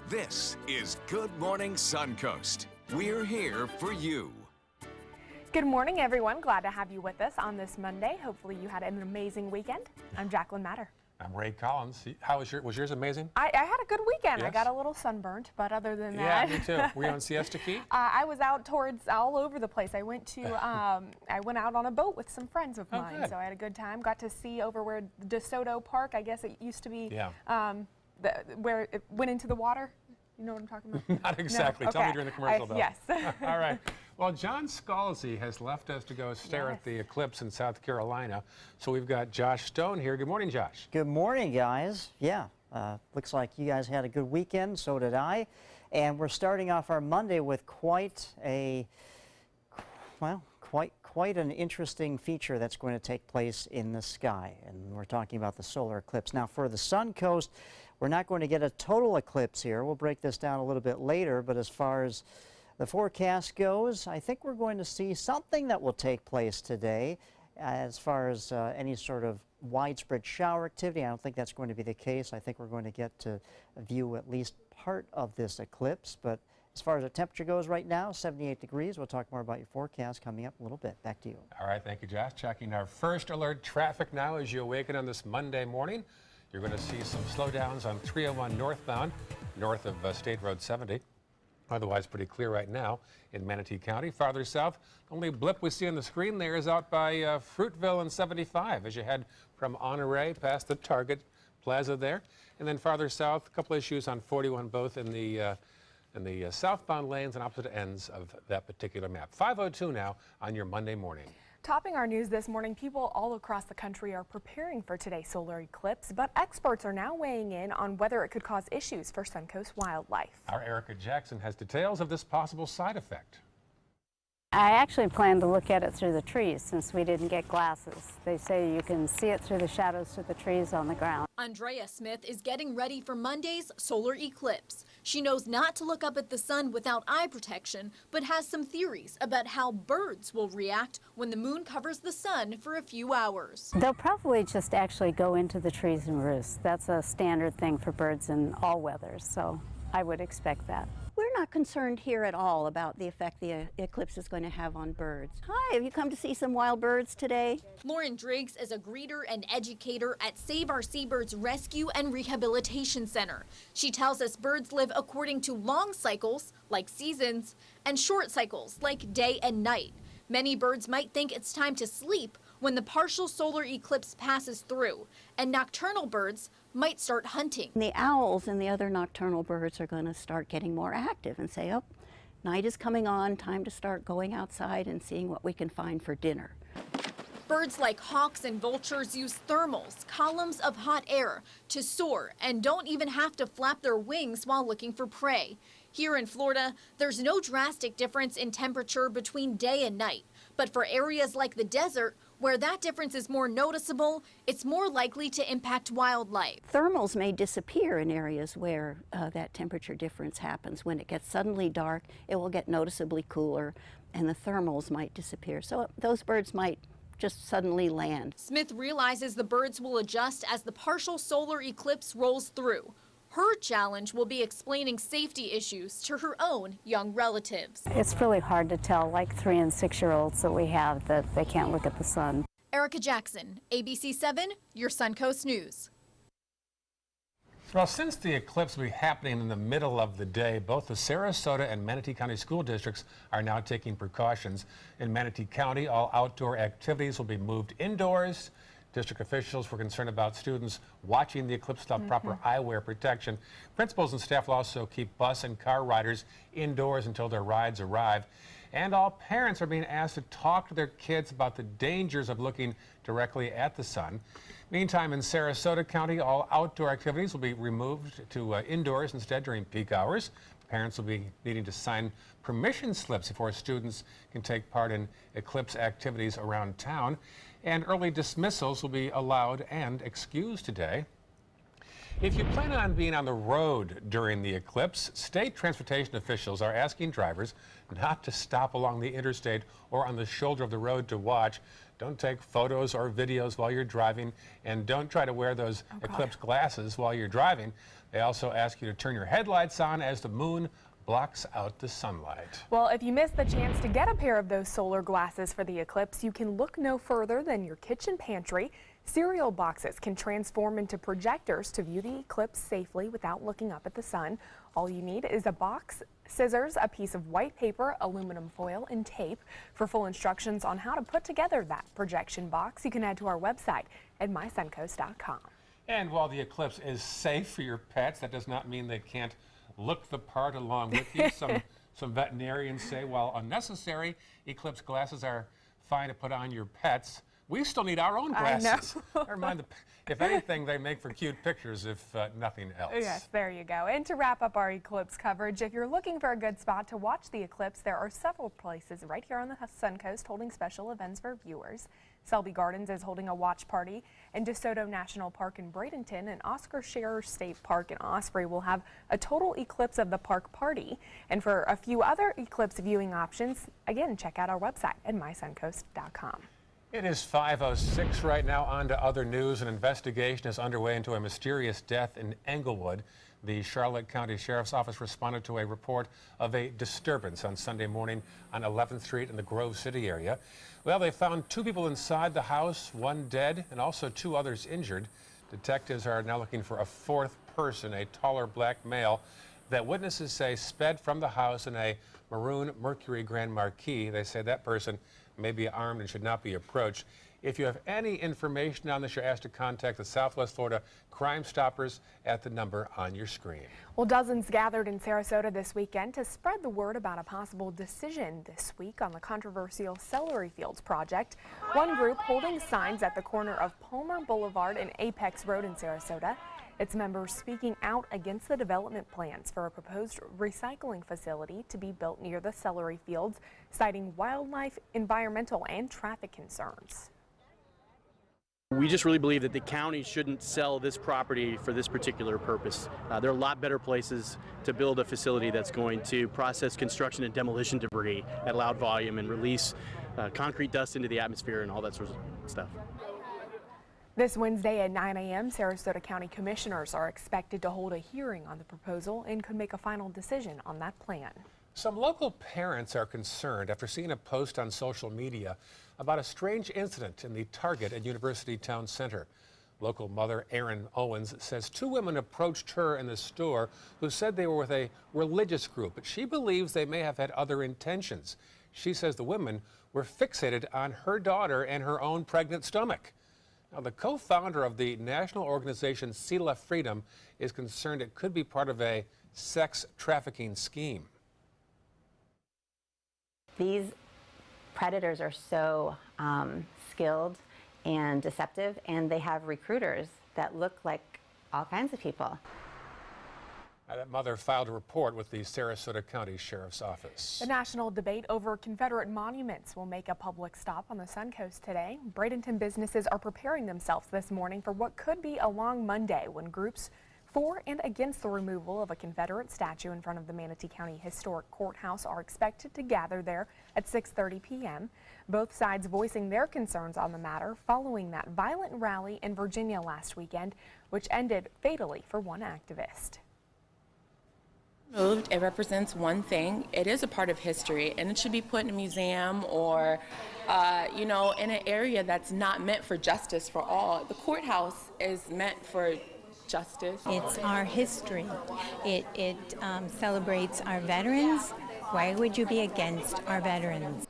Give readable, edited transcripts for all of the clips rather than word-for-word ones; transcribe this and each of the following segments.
This is Good Morning Suncoast. We're here for you. Good morning, everyone. Glad to have you with us on this Monday. Hopefully you had an amazing weekend. I'm Jacqueline Matter. I'm Ray Collins. How was yours amazing? I had a good weekend. Yes. I got a little sunburnt, but other than that. Yeah, me too. Were you on Siesta Key? I was out towards all over the place. I went to, I went out on a boat with some friends of mine, good. so I had a good time. Got to see over where DeSoto Park, I guess it used to be, where it went into the water. You know what I'm talking about? Not exactly. No? Tell me during the commercial, though. Yes. All right. Well, John Scalzi has left us to go stare at the eclipse in South Carolina. So we've got Josh Stone here. Good morning, Josh. Good morning, guys. Yeah, looks like you guys had a good weekend. So did I. And we're starting off our Monday with quite an interesting feature that's going to take place in the sky. And we're talking about the solar eclipse. Now, for the Suncoast, we're not going to get a total eclipse here. We'll break this down a little bit later. But as far as the forecast goes, I think we're going to see something that will take place today. As far as any sort of widespread shower activity, I don't think that's going to be the case. I think we're going to get to view at least part of this eclipse. But as far as the temperature goes right now, 78 degrees. We'll talk more about your forecast coming up a little bit. Back to you. All right, thank you, Josh. Checking our first alert traffic now as you awaken on this Monday morning. You're going to see some slowdowns on 301 northbound, north of State Road 70. Otherwise, pretty clear right now in Manatee County. Farther south, the only blip we see on the screen there is out by Fruitville and 75 as you head from Honore past the Target Plaza there. And then farther south, a couple issues on 41, both in the southbound lanes and opposite ends of that particular map. 5:02 now on your Monday morning. Topping our news this morning, people all across the country are preparing for today's solar eclipse, but experts are now weighing in on whether it could cause issues for Suncoast wildlife. Our Erica Jackson has details of this possible side effect. I actually plan to look at it through the trees since we didn't get glasses. They say you can see it through the shadows of the trees on the ground. Andrea Smith is getting ready for Monday's solar eclipse. She knows not to look up at the sun without eye protection, but has some theories about how birds will react when the moon covers the sun for a few hours. They'll probably just actually go into the trees and roost. That's a standard thing for birds in all weathers, so I would expect that. We're not concerned here at all about the effect the eclipse is going to have on birds. Hi, have you come to see some wild birds today? Lauren Driggs is a greeter and educator at Save Our Seabirds Rescue and Rehabilitation Center. She tells us birds live according to long cycles, like seasons, and short cycles, like day and night. Many birds might think it's time to sleep when the partial solar eclipse passes through, and nocturnal birds might start hunting. The owls and the other nocturnal birds are going to start getting more active and say, oh, night is coming on, time to start going outside and seeing what we can find for dinner. Birds like hawks and vultures use thermals, columns of hot air, to soar and don't even have to flap their wings while looking for prey. Here in Florida, there's no drastic difference in temperature between day and night. But for areas like the desert, where that difference is more noticeable, it's more likely to impact wildlife. Thermals may disappear in areas where that temperature difference happens. When it gets suddenly dark, it will get noticeably cooler, and the thermals might disappear. So those birds might just suddenly land. Smith realizes the birds will adjust as the partial solar eclipse rolls through. Her challenge will be explaining safety issues to her own young relatives. It's really hard to tell, like 3- and 6-year-olds that we have, that they can't look at the sun. Erica Jackson, ABC 7, your Suncoast News. Well, since the eclipse will be happening in the middle of the day, both the Sarasota and Manatee County school districts are now taking precautions. In Manatee County, all outdoor activities will be moved indoors. District officials were concerned about students watching the eclipse without proper eyewear protection. Principals and staff will also keep bus and car riders indoors until their rides arrive. And all parents are being asked to talk to their kids about the dangers of looking directly at the sun. Meantime, in Sarasota County, all outdoor activities will be removed to indoors instead during peak hours. Parents will be needing to sign permission slips before students can take part in eclipse activities around town. And early dismissals will be allowed and excused today. If you plan on being on the road during the eclipse, state transportation officials are asking drivers not to stop along the interstate or on the shoulder of the road to watch. Don't take photos or videos while you're driving, and don't try to wear those eclipse glasses while you're driving. They also ask you to turn your headlights on as the moon blocks out the sunlight. Well, if you missed the chance to get a pair of those solar glasses for the eclipse, you can look no further than your kitchen pantry. Cereal boxes can transform into projectors to view the eclipse safely without looking up at the sun. All you need is a box, scissors, a piece of white paper, aluminum foil, and tape. For full instructions on how to put together that projection box, you can head to our website at mysuncoast.com. And while the eclipse is safe for your pets, that does not mean they can't look the part along with you. Some veterinarians say while unnecessary, eclipse glasses are fine to put on your pets. We still need our own glasses. Never mind, if anything, they make for cute pictures, if nothing else. Yes, there you go. And to wrap up our eclipse coverage, if you're looking for a good spot to watch the eclipse, there are several places right here on the Suncoast holding special events for viewers. Selby Gardens is holding a watch party, and DeSoto National Park in Bradenton and Oscar Scherer State Park in Osprey will have a total eclipse of the park party. And for a few other eclipse viewing options, again, check out our website at mysuncoast.com. It is 5:06 right now. On to other news. An investigation is underway into a mysterious death in Englewood. The Charlotte County Sheriff's Office responded to a report of a disturbance on Sunday morning on 11th Street in the Grove City area. Well, they found 2 people inside the house, 1 dead and also 2 others injured. Detectives are now looking for a 4th person, a taller black male that witnesses say sped from the house in a maroon Mercury Grand Marquis. They say that person may be armed and should not be approached. If you have any information on this, you're asked to contact the Southwest Florida Crime Stoppers at the number on your screen. Well, dozens gathered in Sarasota this weekend to spread the word about a possible decision this week on the controversial celery fields project. One group holding signs at the corner of Palmer Boulevard and Apex Road in Sarasota. Its members speaking out against the development plans for a proposed recycling facility to be built near the celery fields, citing wildlife, environmental, and traffic concerns. We just really believe that the county shouldn't sell this property for this particular purpose. There are a lot better places to build a facility that's going to process construction and demolition debris at loud volume and release concrete dust into the atmosphere and all that sort of stuff. This Wednesday at 9 a.m., Sarasota County Commissioners are expected to hold a hearing on the proposal and could make a final decision on that plan. Some local parents are concerned after seeing a post on social media about a strange incident in the Target at University Town Center. Local mother Erin Owens says 2 women approached her in the store who said they were with a religious group, but she believes they may have had other intentions. She says the women were fixated on her daughter and her own pregnant stomach. Now, the co-founder of the national organization Sela Freedom is concerned it could be part of a sex trafficking scheme. These predators are so skilled and deceptive, and they have recruiters that look like all kinds of people. That mother filed a report with the Sarasota County Sheriff's Office. The national debate over Confederate monuments will make a public stop on the Suncoast today. Bradenton businesses are preparing themselves this morning for what could be a long Monday when groups for and against the removal of a Confederate statue in front of the Manatee County Historic Courthouse are expected to gather there at 6:30 p.m. Both sides voicing their concerns on the matter following that violent rally in Virginia last weekend, which ended fatally for one activist. It represents one thing. It is a part of history, and it should be put in a museum or, in an area that's not meant for justice for all. The courthouse is meant for justice. It's our history. It celebrates our veterans. Why would you be against our veterans?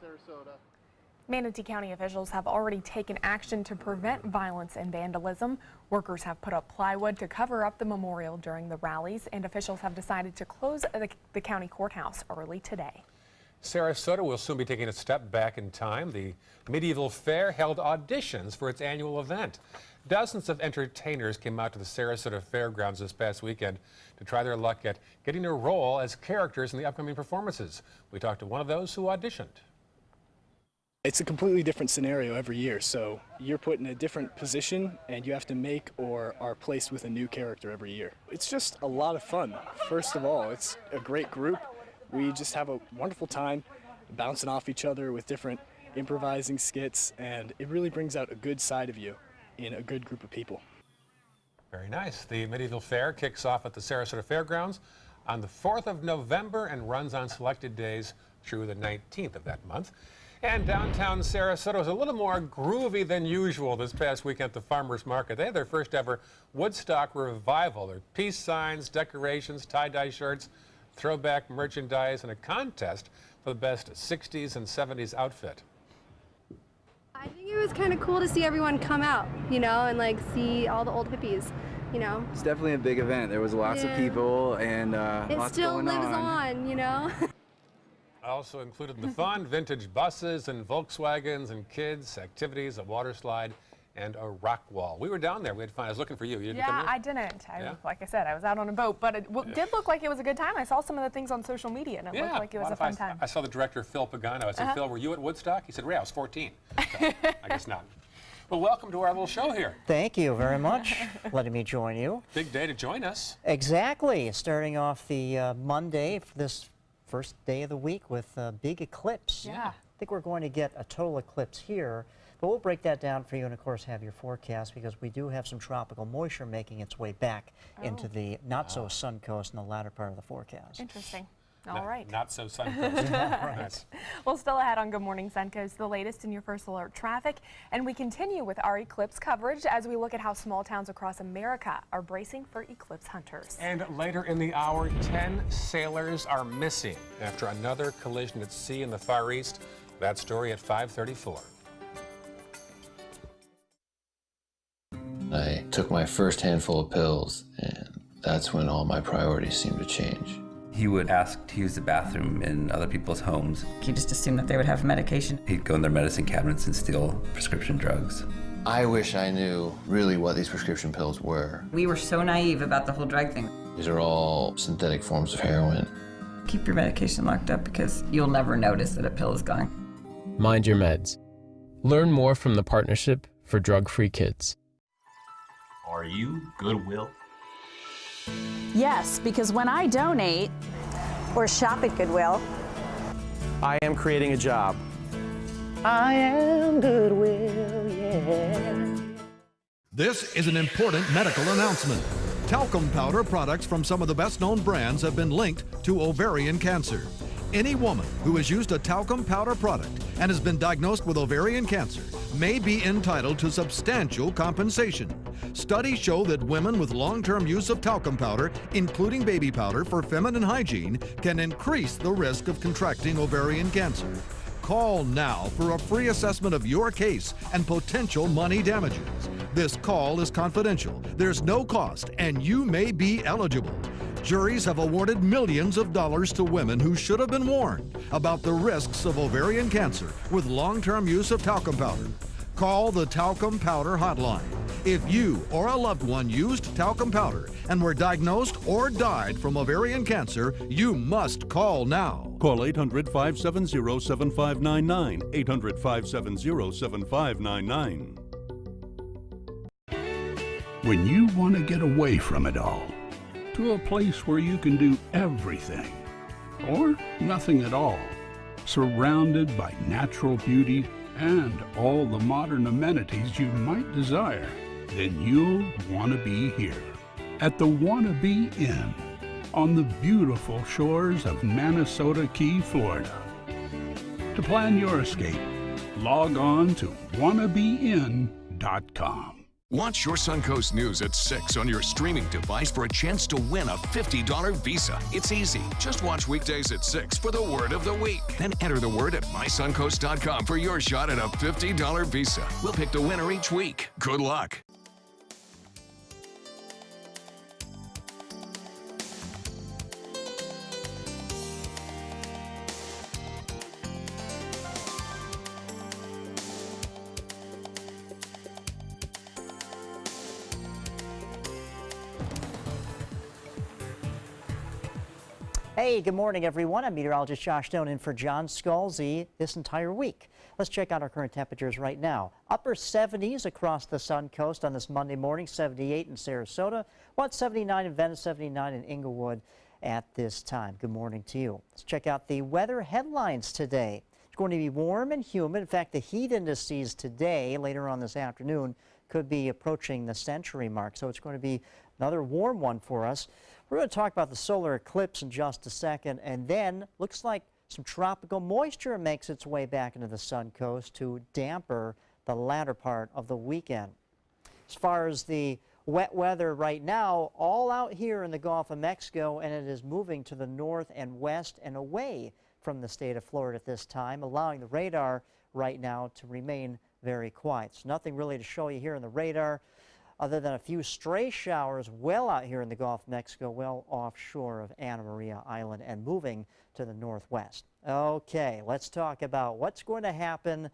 Manatee County officials have already taken action to prevent violence and vandalism. Workers have put up plywood to cover up the memorial during the rallies, and officials have decided to close the county courthouse early today. Sarasota will soon be taking a step back in time. The Medieval Fair held auditions for its annual event. Dozens of entertainers came out to the Sarasota Fairgrounds this past weekend to try their luck at getting a role as characters in the upcoming performances. We talked to one of those who auditioned. It's a completely different scenario every year, so you're put in a different position and you have to make or are placed with a new character every year. It's just a lot of fun. First of all, it's a great group. We just have a wonderful time bouncing off each other with different improvising skits, and it really brings out a good side of you in a good group of people. Very nice. The Medieval Fair kicks off at the Sarasota Fairgrounds on the 4th of November and runs on selected days through the 19th of that month. And downtown Sarasota was a little more groovy than usual this past weekend at the Farmers Market. They had their first ever Woodstock revival. There are peace signs, decorations, tie-dye shirts, throwback merchandise, and a contest for the best 60s and 70s outfit. I think it was kind of cool to see everyone come out, you know, and like see all the old hippies, you know. It's definitely a big event. There was lots of people and lots going on. It still lives on, you know. Also included in the fun, vintage buses and Volkswagens and kids, activities, a water slide, and a rock wall. We were down there. We had fun. I was looking for you. You didn't come here? I didn't. Like I said, I was out on a boat, but it did look like it was a good time. I saw some of the things on social media, and it looked like it was a fun time. I saw the director, Phil Pagano. I said, Phil, were you at Woodstock? He said, Ray, I was 14. So, I guess not. Well, welcome to our little show here. Thank you very much for letting me join you. Big day to join us. Exactly. Starting off the Monday for this first day of the week with a big eclipse. Yeah. I think we're going to get a total eclipse here, but we'll break that down for you and, of course, have your forecast because we do have some tropical moisture making its way back into the not-so-sun coast in the latter part of the forecast. Interesting. All right. Not so Suncoast. Right. Well, still ahead on Good Morning Suncoast, the latest in your first alert traffic. And we continue with our eclipse coverage as we look at how small towns across America are bracing for eclipse hunters. And later in the hour, 10 sailors are missing after another collision at sea in the Far East. That story at 5:34. I took my first handful of pills, and that's when all my priorities seemed to change. He would ask to use the bathroom in other people's homes. He just assumed that they would have medication. He'd go in their medicine cabinets and steal prescription drugs. I wish I knew really what these prescription pills were. We were so naive about the whole drug thing. These are all synthetic forms of heroin. Keep your medication locked up because you'll never notice that a pill is gone. Mind your meds. Learn more from the Partnership for Drug-Free Kids. Are you Goodwill? Yes, because when I donate or shop at Goodwill, I am creating a job. I am Goodwill, yeah. This is an important medical announcement. Talcum powder products from some of the best-known brands have been linked to ovarian cancer. Any woman who has used a talcum powder product and has been diagnosed with ovarian cancer may be entitled to substantial compensation. Studies show that women with long-term use of talcum powder, including baby powder for feminine hygiene, can increase the risk of contracting ovarian cancer. Call now for a free assessment of your case and potential money damages. This call is confidential, there's no cost, and you may be eligible. Juries have awarded millions of dollars to women who should have been warned about the risks of ovarian cancer with long-term use of talcum powder. Call the Talcum Powder Hotline. If you or a loved one used talcum powder and were diagnosed or died from ovarian cancer, you must call now. Call 800-570-7599, 800-570-7599. When you want to get away from it all, to a place where you can do everything, or nothing at all, surrounded by natural beauty and all the modern amenities you might desire, then you'll want to be here at the Wannabe Inn on the beautiful shores of Manasota Key, Florida. To plan your escape, log on to wannabeinn.com. Watch your Suncoast News at 6 on your streaming device for a chance to win a $50 Visa. It's easy. Just watch weekdays at 6 for the word of the week. Then enter the word at mysuncoast.com for your shot at a $50 Visa. We'll pick the winner each week. Good luck. Hey, good morning, everyone. I'm meteorologist Josh Stone in for John Scalzi this entire week. Let's check out our current temperatures right now. Upper 70s across the Suncoast on this Monday morning, 78 in Sarasota, 79 in Venice, 79 in Inglewood at this time. Good morning to you. Let's check out the weather headlines today. It's going to be warm and humid. In fact, the heat indices today, later on this afternoon, could be approaching the century mark. So it's going to be another warm one for us. We're going to talk about the solar eclipse in just a second, and then looks like some tropical moisture makes its way back into the Suncoast to damper the latter part of the weekend. As far as the wet weather right now, all out here in the Gulf of Mexico, and it is moving to the north and west and away from the state of Florida at this time, allowing the radar right now to remain very quiet. So nothing really to show you here in the radar other than a few stray showers well out here in the Gulf of Mexico, well offshore of Anna Maria Island and moving to the northwest. Okay, let's talk about what's going to happen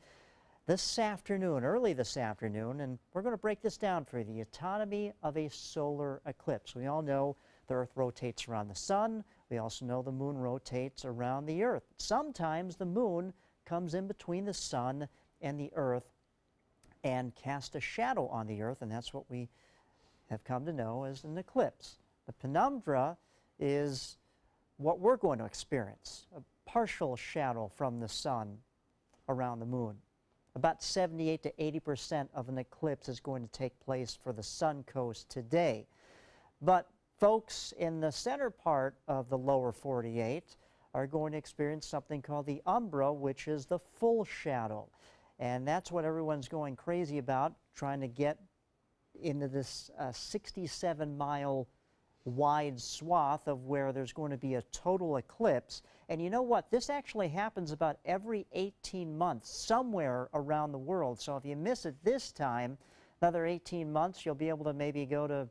this afternoon, early this afternoon, and we're going to break this down for you, the autonomy of a solar eclipse. We all know the Earth rotates around the sun. We also know the moon rotates around the Earth. Sometimes the moon comes in between the sun and the Earth and cast a shadow on the Earth, and that's what we have come to know as an eclipse. The penumbra is what we're going to experience, a partial shadow from the sun around the moon. About 78 to 80% of an eclipse is going to take place for the Suncoast today. But folks in the center part of the lower 48 are going to experience something called the umbra, which is the full shadow. And that's what everyone's going crazy about, trying to get into this 67-mile wide swath of where there's going to be a total eclipse. And you know what? This actually happens about every 18 months somewhere around the world. So if you miss it this time, another 18 months, you'll be able to maybe go to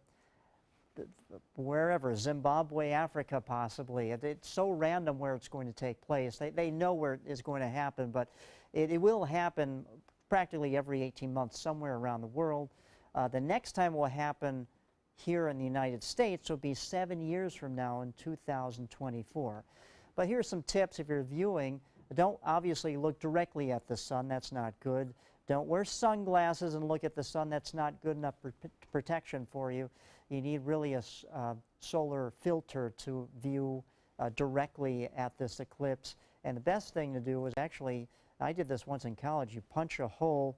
wherever, Zimbabwe, Africa possibly. It's so random where it's going to take place. They know where it is going to happen, but it will happen practically every 18 months somewhere around the world. The next time will happen here in the United States will be 7 years from now in 2024. But here's some tips if you're viewing. Don't obviously look directly at the sun. That's not good. Don't wear sunglasses and look at the sun. That's not good enough protection for you. You need really a solar filter to view directly at this eclipse. And the best thing to do is actually, I did this once in college, you punch a hole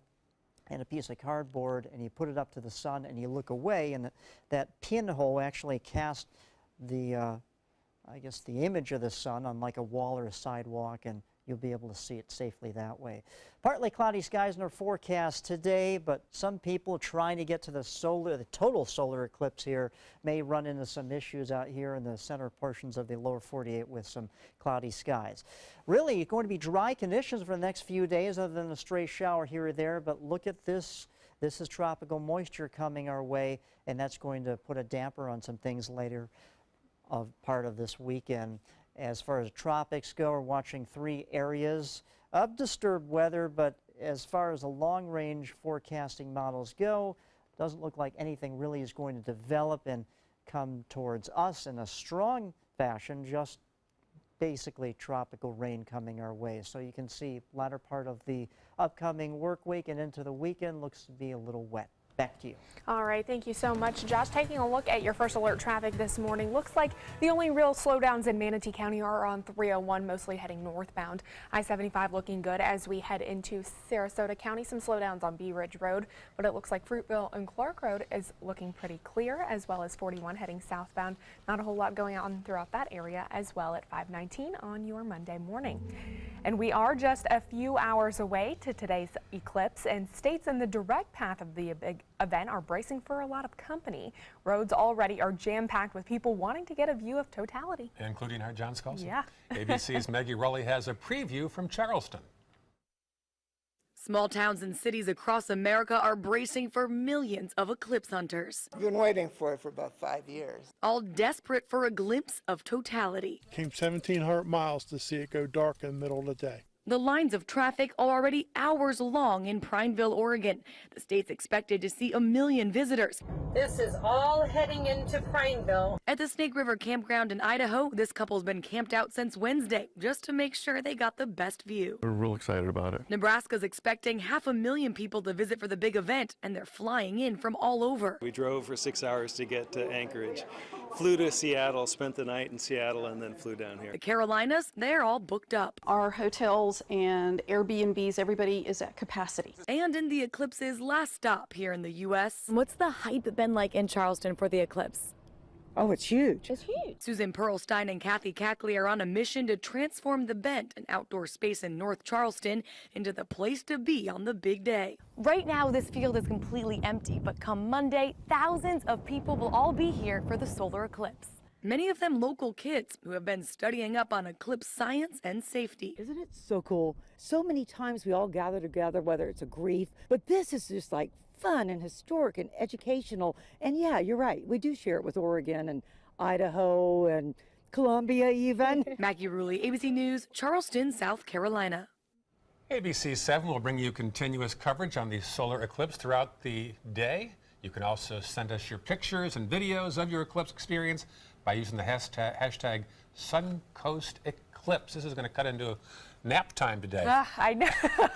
in a piece of cardboard and you put it up to the sun and you look away, and that pinhole actually casts the, I guess, the image of the sun on like a wall or a sidewalk, and you'll be able to see it safely that way. Partly cloudy skies in our forecast today, but some people trying to get to the total solar eclipse here may run into some issues out here in the center portions of the lower 48 with some cloudy skies. Really going to be dry conditions for the next few days other than a stray shower here or there, but look at this. This is tropical moisture coming our way, and that's going to put a damper on some things later of part of this weekend. As far as tropics go, we're watching 3 areas of disturbed weather, but as far as the long-range forecasting models go, doesn't look like anything really is going to develop and come towards us in a strong fashion, just basically tropical rain coming our way. So you can see latter part of the upcoming work week and into the weekend looks to be a little wet. Back to you. All right, thank you so much, Josh. Taking a look at your first alert traffic this morning, looks like the only real slowdowns in Manatee County are on 301, mostly heading northbound. I-75 looking good as we head into Sarasota County. Some slowdowns on Bee Ridge Road, but it looks like Fruitville and Clark Road is looking pretty clear, as well as 41 heading southbound. Not a whole lot going on throughout that area as well at 519 on your Monday morning. And we are just a few hours away to today's eclipse, and states in the direct path of the big event are bracing for a lot of company. Roads already are jam-packed with people wanting to get a view of totality. Including our John Scalzi. Yeah. ABC's Maggie Rowley has a preview from Charleston. Small towns and cities across America are bracing for millions of eclipse hunters. I've been waiting for it for about 5 years. All desperate for a glimpse of totality. Came 1,700 miles to see it go dark in the middle of the day. The lines of traffic are already hours long in Prineville, Oregon. The state's expected to see 1 million visitors. This is all heading into Prineville. At the Snake River Campground in Idaho, this couple's been camped out since Wednesday just to make sure they got the best view. We're real excited about it. Nebraska's expecting 500,000 people to visit for the big event, and they're flying in from all over. We drove for 6 hours to get to Anchorage. flew to Seattle, spent the night in Seattle, and then flew down here. The Carolinas, they're all booked up. Our hotels and Airbnbs, everybody is at capacity. And in the eclipse's last stop here in the U.S. What's the hype been like in Charleston for the eclipse? Oh, it's huge. It's huge. Susan Pearlstein and Kathy Cackley are on a mission to transform the Bent, an outdoor space in North Charleston, into the place to be on the big day. Right now, this field is completely empty, but come Monday, thousands of people will all be here for the solar eclipse. Many of them local kids who have been studying up on eclipse science and safety. Isn't it so cool? So many times we all gather together, whether it's a grief, but this is just like fun and historic and educational. And yeah, you're right. We do share it with Oregon and Idaho and Columbia even. Maggie Rulli, ABC News, Charleston, South Carolina. ABC 7 will bring you continuous coverage on the solar eclipse throughout the day. You can also send us your pictures and videos of your eclipse experience by using the hashtag SuncoastEclipse. This is going to cut into nap time today. I know.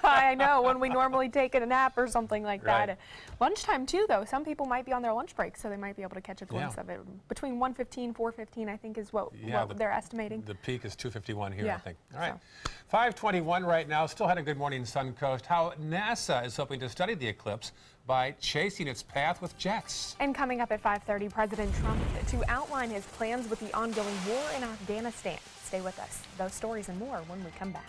I know, when we normally take a nap or something like Right. that. Lunchtime too, though. Some people might be on their lunch break, so they might be able to catch a glimpse of it. Between 1:15, 4:15, I think is what they're estimating. The peak is 2:51 here, Yeah. I think. All right. 5:21 right now. Still had a good morning, Suncoast. How NASA is hoping to study the eclipse by chasing its path with jets. And coming up at 5:30, President Trump to outline his plans with the ongoing war in Afghanistan. Stay with us. Those stories and more when we come back.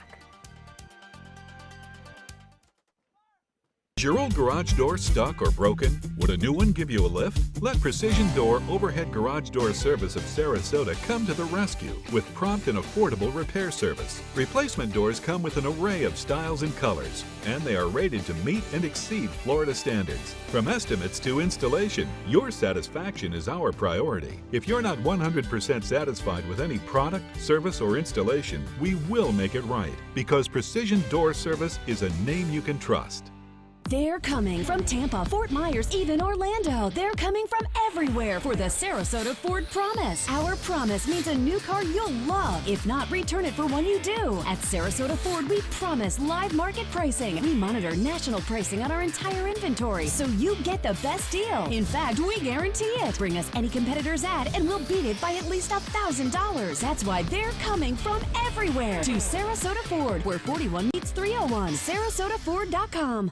Is your old garage door stuck or broken? Would a new one give you a lift? Let Precision Door Overhead Garage Door Service of Sarasota come to the rescue with prompt and affordable repair service. Replacement doors come with an array of styles and colors, and they are rated to meet and exceed Florida standards. From estimates to installation, your satisfaction is our priority. If you're not 100% satisfied with any product, service, or installation, we will make it right, because Precision Door Service is a name you can trust. They're coming from Tampa, Fort Myers, even Orlando. They're coming from everywhere for the Sarasota Ford Promise. Our promise means a new car you'll love. If not, return it for one you do. At Sarasota Ford, we promise live market pricing. We monitor national pricing on our entire inventory, so you get the best deal. In fact, we guarantee it. Bring us any competitor's ad, and we'll beat it by at least $1,000. That's why they're coming from everywhere to Sarasota Ford, where 41 meets 301. SarasotaFord.com.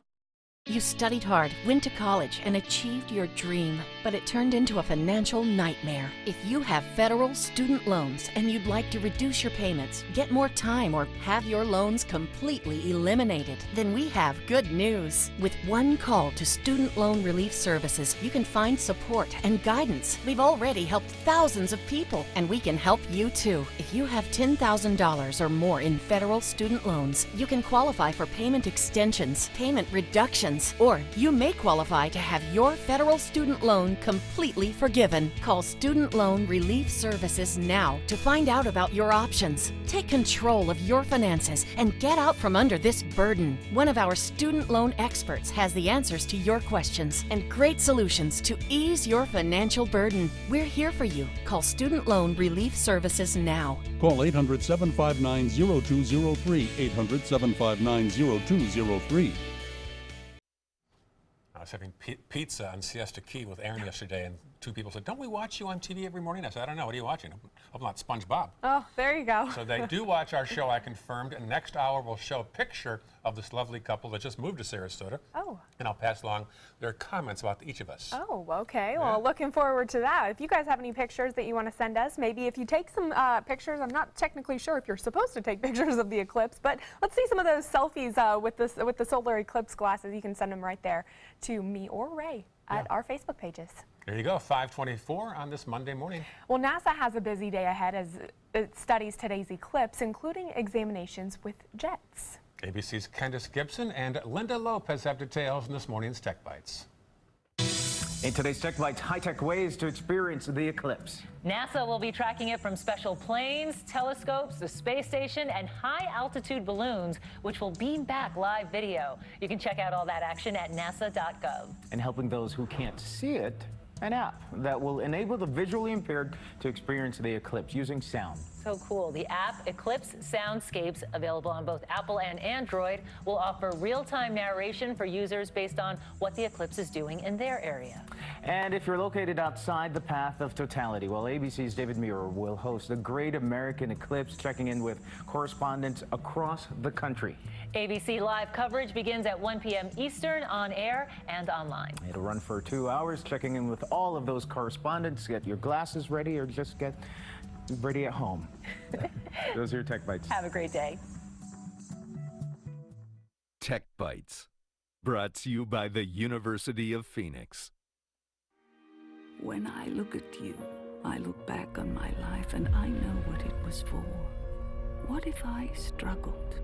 You studied hard, went to college, and achieved your dream, but it turned into a financial nightmare. If you have federal student loans and you'd like to reduce your payments, get more time, or have your loans completely eliminated, then we have good news. With one call to Student Loan Relief Services, you can find support and guidance. We've already helped thousands of people, and we can help you too. If you have $10,000 or more in federal student loans, you can qualify for payment extensions, payment reductions, or you may qualify to have your federal student loan completely forgiven. Call Student Loan Relief Services now to find out about your options. Take control of your finances and get out from under this burden. One of our student loan experts has the answers to your questions and great solutions to ease your financial burden. We're here for you. Call Student Loan Relief Services now. Call 800-759-0203, 800-759-0203. I was having pizza on Siesta Key with Aaron yesterday, and two people said, "Don't we watch you on TV every morning?" I said, "I don't know. What are you watching?" I'm not SpongeBob. Oh, there you go. So they do watch our show, I confirmed, and next hour we'll show a picture of this lovely couple that just moved to Sarasota. Oh. And I'll pass along their comments about each of us. Oh, okay. Well, looking forward to that. If you guys have any pictures that you want to send us, maybe if you take some pictures, I'm not technically sure if you're supposed to take pictures of the eclipse, but let's see some of those selfies with the solar eclipse glasses. You can send them right there to me or Ray at our Facebook pages. There you go, 5:24 on this Monday morning. Well, NASA has a busy day ahead as it studies today's eclipse, including examinations with jets. ABC's Candace Gibson and Linda Lopez have details in this morning's Tech Bites. In today's Tech Bites, high-tech ways to experience the eclipse. NASA will be tracking it from special planes, telescopes, the space station, and high-altitude balloons, which will beam back live video. You can check out all that action at nasa.gov. And helping those who can't see it, an app that will enable the visually impaired to experience the eclipse using sound. So cool. The app Eclipse Soundscapes, available on both Apple and Android, will offer real-time narration for users based on what the eclipse is doing in their area. And if you're located outside the path of totality, well, ABC's David Muir will host the Great American Eclipse, checking in with correspondents across the country. ABC Live coverage begins at 1 p.m. Eastern on air and online. It'll run for 2 hours, checking in with all of those correspondents. Get your glasses ready or just get ready at home. Those are your Tech Bites. Have a great day. Tech Bites, brought to you by the University of Phoenix. When I look at you, I look back on my life and I know what it was for. What if I struggled?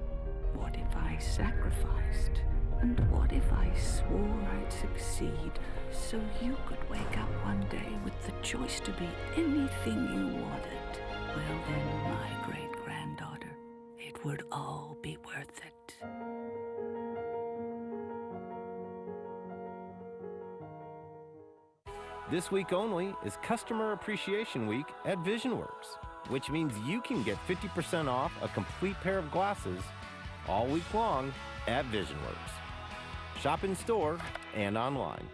What if I sacrificed? And what if I swore I'd succeed so you could wake up one day with the choice to be anything you wanted? Well then, my great-granddaughter, it would all be worth it. This week only is Customer Appreciation Week at VisionWorks, which means you can get 50% off a complete pair of glasses all week long at VisionWorks. Shop in store and online.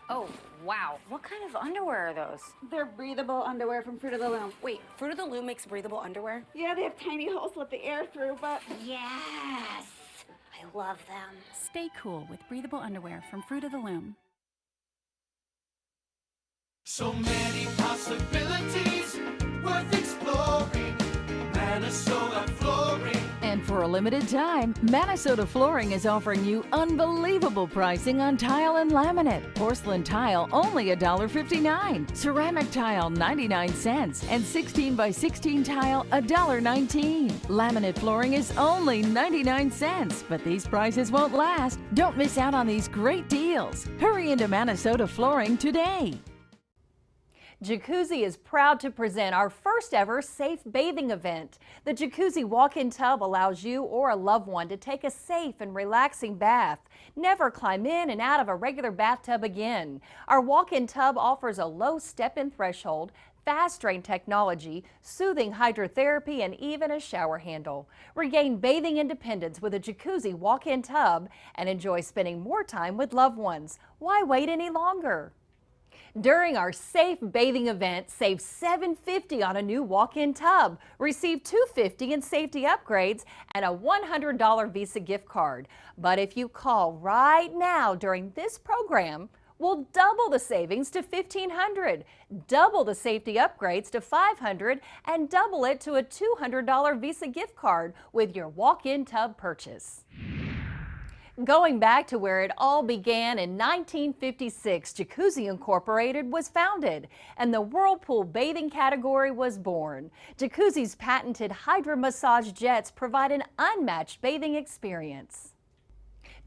Oh, wow. What kind of underwear are those? They're breathable underwear from Fruit of the Loom. Wait, Fruit of the Loom makes breathable underwear? Yeah, they have tiny holes to let the air through, but... Yes! I love them. Stay cool with breathable underwear from Fruit of the Loom. So many possibilities worth exploring. Minnesota Flooring. And for a limited time, Minnesota Flooring is offering you unbelievable pricing on tile and laminate. Porcelain tile only $1.59. Ceramic tile 99 cents. And 16 by 16 tile $1.19. Laminate flooring is only 99 cents. But these prices won't last. Don't miss out on these great deals. Hurry into Minnesota Flooring today. Jacuzzi is proud to present our first ever safe bathing event. The Jacuzzi walk-in tub allows you or a loved one to take a safe and relaxing bath. Never climb in and out of a regular bathtub again. Our walk-in tub offers a low step-in threshold, fast drain technology, soothing hydrotherapy, and even a shower handle. Regain bathing independence with a Jacuzzi walk-in tub and enjoy spending more time with loved ones. Why wait any longer? During our Safe Bathing event, save $750 on a new walk-in tub. Receive $250 in safety upgrades and a $100 Visa gift card. But if you call right now during this program, we'll double the savings to $1,500, double the safety upgrades to $500, and double it to a $200 Visa gift card with your walk-in tub purchase. Going back to where it all began in 1956, Jacuzzi Incorporated was founded and the whirlpool bathing category was born. Jacuzzi's patented Hydra massage jets provide an unmatched bathing experience.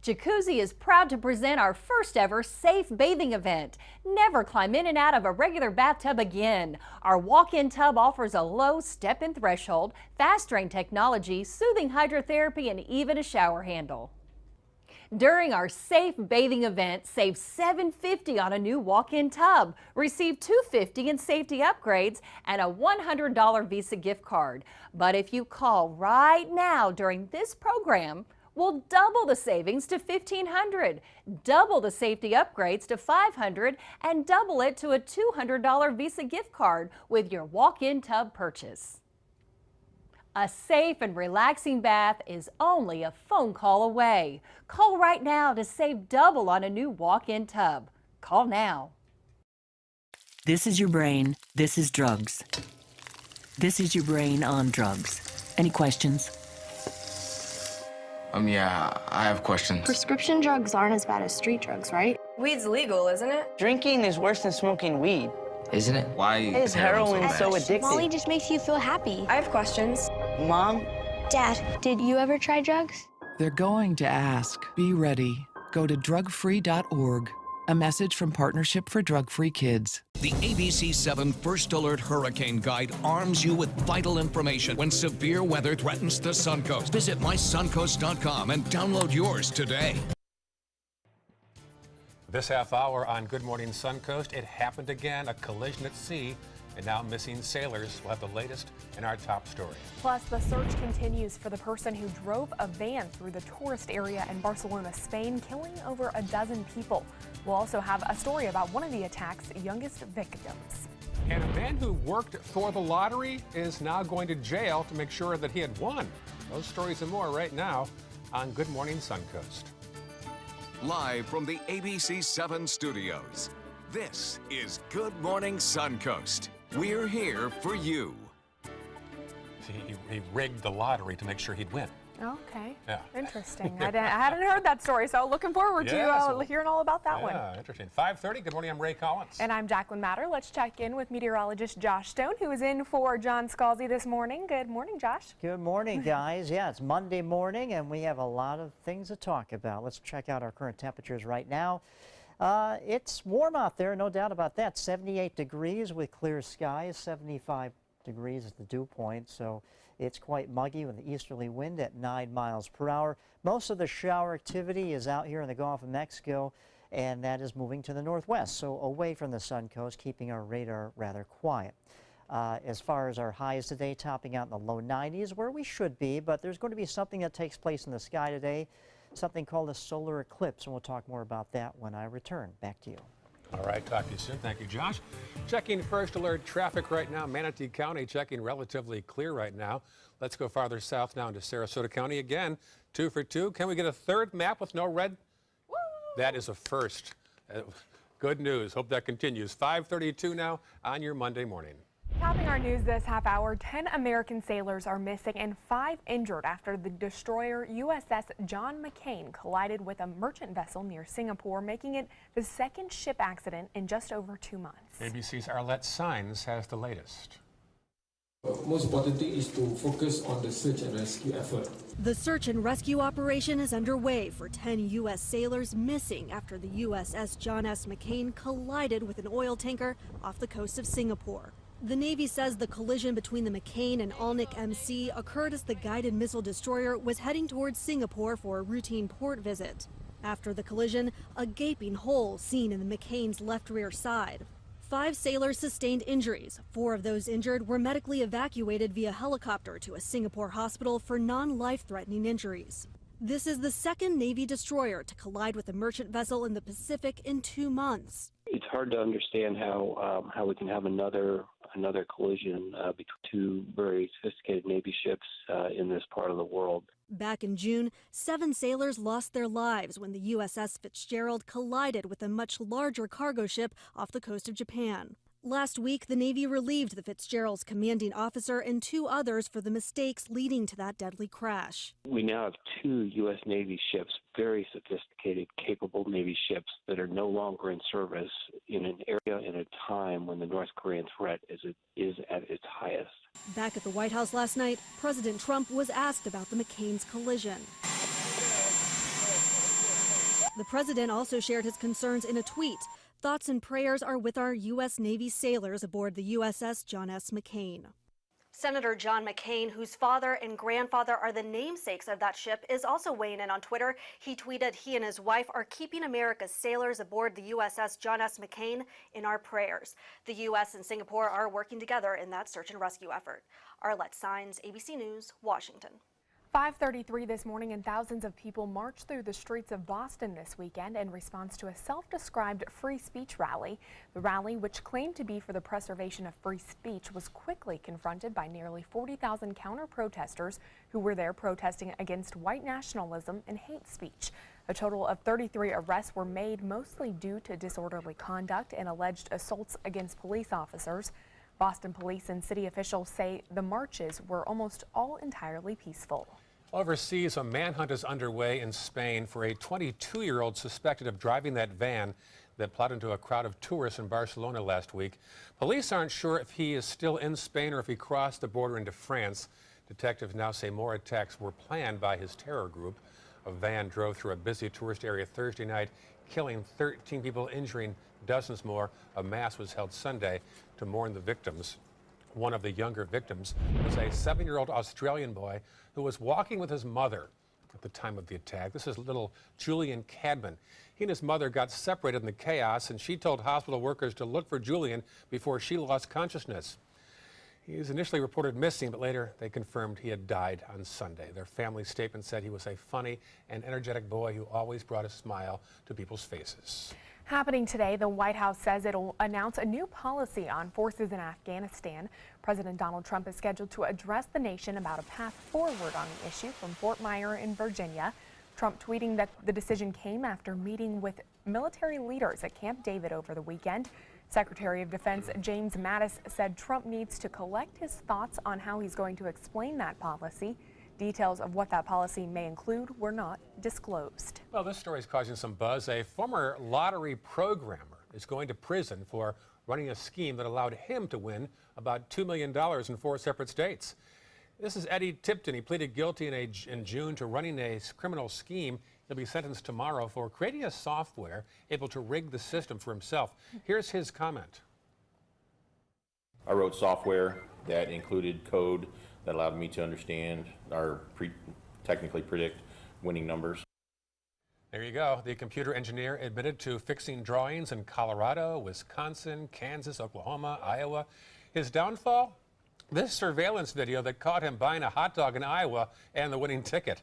Jacuzzi is proud to present our first ever safe bathing event. Never climb in and out of a regular bathtub again. Our walk-in tub offers a low step-in threshold, fast drain technology, soothing hydrotherapy, and even a shower handle. During our Safe Bathing event, save $750 on a new walk-in tub. Receive $250 in safety upgrades and a $100 Visa gift card. But if you call right now during this program, we'll double the savings to $1,500, double the safety upgrades to $500, and double it to a $200 Visa gift card with your walk-in tub purchase. A safe and relaxing bath is only a phone call away. Call right now to save double on a new walk-in tub. Call now. This is your brain. This is drugs. This is your brain on drugs. Any questions? Yeah, I have questions. Prescription drugs aren't as bad as street drugs, right? Weed's legal, isn't it? Drinking is worse than smoking weed. Isn't it? Why is heroin so addictive? Molly just makes you feel happy. I have questions. Mom? Dad, did you ever try drugs? They're going to ask. Be ready. Go to drugfree.org. A message from Partnership for Drug-Free Kids. The ABC 7 First Alert Hurricane Guide arms you with vital information when severe weather threatens the Suncoast. Visit mysuncoast.com and download yours today. This half hour on Good Morning Suncoast, it happened again, a collision at sea And now missing sailors. We'll have the latest in our top story. Plus, the search continues for the person who drove a van through the tourist area in Barcelona, Spain, killing over a dozen people. We'll also have a story about one of the attack's youngest victims. And a man who worked for the lottery is now going to jail to make sure that he had won. Those stories and more right now on Good Morning Suncoast. Live from the ABC 7 studios, this is Good Morning Suncoast. We're here for you. He rigged the lottery to make sure he'd win. Okay. Yeah. Interesting. I hadn't heard that story, so looking forward to hearing all about that one. Yeah, interesting. 5:30. Good morning. I'm Ray Collins. And I'm Jacqueline Matter. Let's check in with meteorologist Josh Stone, who is in for John Scalzi this morning. Good morning, Josh. Good morning, guys. Yeah, it's Monday morning, and we have a lot of things to talk about. Let's check out our current temperatures right now. It's warm out there, no doubt about that. 78 degrees with clear skies, 75 degrees at the dew point, so it's quite muggy with an easterly wind at 9 miles per hour. Most of the shower activity is out here in the Gulf of Mexico, and that is moving to the northwest, so away from the sun coast, keeping our radar rather quiet. As far as our highs today, topping out in the low 90s, where we should be, but there's going to be something that takes place in the sky today, something called a solar eclipse, and we'll talk more about that when I return. Back to you. All right, talk to you soon. Thank you, Josh. Checking first alert traffic right now. Manatee County checking relatively clear right now. Let's go farther south now into Sarasota County again. 2 for 2. Can we get a third map with no red? Woo! That is a first. Good news. Hope that continues. 5:32 now on your Monday morning. Topping our news this half hour, 10 American sailors are missing and 5 injured after the destroyer USS John McCain collided with a merchant vessel near Singapore, making it the second ship accident in just over 2 months. ABC's Arlette Saenz has the latest. Most important thing is to focus on the search and rescue effort. The search and rescue operation is underway for 10 U.S. sailors missing after the USS John S. McCain collided with an oil tanker off the coast of Singapore. The Navy says the collision between the McCain and Alnic MC occurred as the guided missile destroyer was heading towards Singapore for a routine port visit. After the collision, a gaping hole seen in the McCain's left rear side. 5 sailors sustained injuries. 4 of those injured were medically evacuated via helicopter to a Singapore hospital for non-life-threatening injuries. This is the second Navy destroyer to collide with a merchant vessel in the Pacific in 2 months. It's hard to understand how we can have another collision between 2 very sophisticated Navy ships in this part of the world. Back in June, 7 sailors lost their lives when the USS Fitzgerald collided with a much larger cargo ship off the coast of Japan. Last week, the Navy relieved the Fitzgerald's commanding officer and 2 others for the mistakes leading to that deadly crash. We now have 2 U.S. Navy ships, very sophisticated, capable Navy ships that are no longer in service in an area and a time when the North Korean threat is at its highest. Back at the White House last night, President Trump was asked about the McCain's collision. The president also shared his concerns in a tweet. Thoughts and prayers are with our U.S. Navy sailors aboard the USS John S. McCain. Senator John McCain, whose father and grandfather are the namesakes of that ship, is also weighing in on Twitter. He tweeted he and his wife are keeping America's sailors aboard the USS John S. McCain in our prayers. The U.S. and Singapore are working together in that search and rescue effort. Arlette Saenz, ABC News, Washington. 5:33 this morning, and thousands of people marched through the streets of Boston this weekend in response to a self-described free speech rally. The rally, which claimed to be for the preservation of free speech, was quickly confronted by nearly 40,000 counter-protesters who were there protesting against white nationalism and hate speech. A total of 33 arrests were made, mostly due to disorderly conduct and alleged assaults against police officers. Boston police and city officials say the marches were almost all entirely peaceful. Overseas, a manhunt is underway in Spain for a 22-year-old suspected of driving that van that plowed into a crowd of tourists in Barcelona last week. Police aren't sure if he is still in Spain or if he crossed the border into France. Detectives now say more attacks were planned by his terror group. A van drove through a busy tourist area Thursday night, killing 13 people, injuring dozens more. A mass was held Sunday to mourn the victims. One of the younger victims was a 7-year-old Australian boy who was walking with his mother. at the time of the attack. This is little Julian Cadman. He and his mother got separated in the chaos, and she told hospital workers to look for Julian before she lost consciousness. He was initially reported missing, but later they confirmed he had died on Sunday. Their family statement said he was a funny and energetic boy who always brought a smile to people's faces. Happening today, the White House says it'll announce a new policy on forces in Afghanistan. President Donald Trump is scheduled to address the nation about a path forward on the issue from Fort Myer in Virginia. Trump tweeting that the decision came after meeting with military leaders at Camp David over the weekend. Secretary of Defense James Mattis said Trump needs to collect his thoughts on how he's going to explain that policy. Details of what that policy may include were not disclosed. Well, this story is causing some buzz. A former lottery programmer is going to prison for running a scheme that allowed him to win about $2 million in 4 separate states. This is Eddie Tipton. He pleaded guilty in June to running a criminal scheme. He'll be sentenced tomorrow for creating a software able to rig the system for himself. Here's his comment. I wrote software that included code that allowed me to understand or technically predict winning numbers. There you go. The computer engineer admitted to fixing drawings in Colorado, Wisconsin, Kansas, Oklahoma, Iowa. His downfall? This surveillance video that caught him buying a hot dog in Iowa and the winning ticket.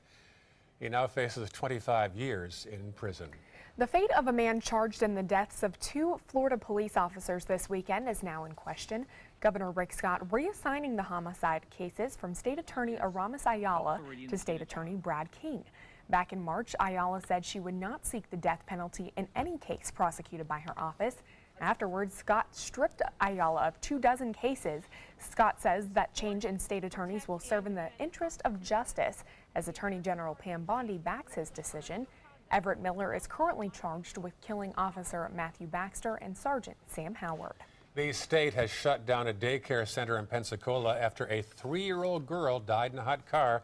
He now faces 25 years in prison. The fate of a man charged in the deaths of 2 Florida police officers this weekend is now in question. Governor Rick Scott reassigning the homicide cases from State Attorney Aramis Ayala to State Attorney Brad King. Back in March, Ayala said she would not seek the death penalty in any case prosecuted by her office. Afterwards, Scott stripped Ayala of 24 cases. Scott says that change in state attorneys will serve in the interest of justice, as Attorney General Pam Bondi backs his decision. Everett Miller is currently charged with killing Officer Matthew Baxter and Sergeant Sam Howard. The state has shut down a daycare center in Pensacola after a 3-year-old girl died in a hot car.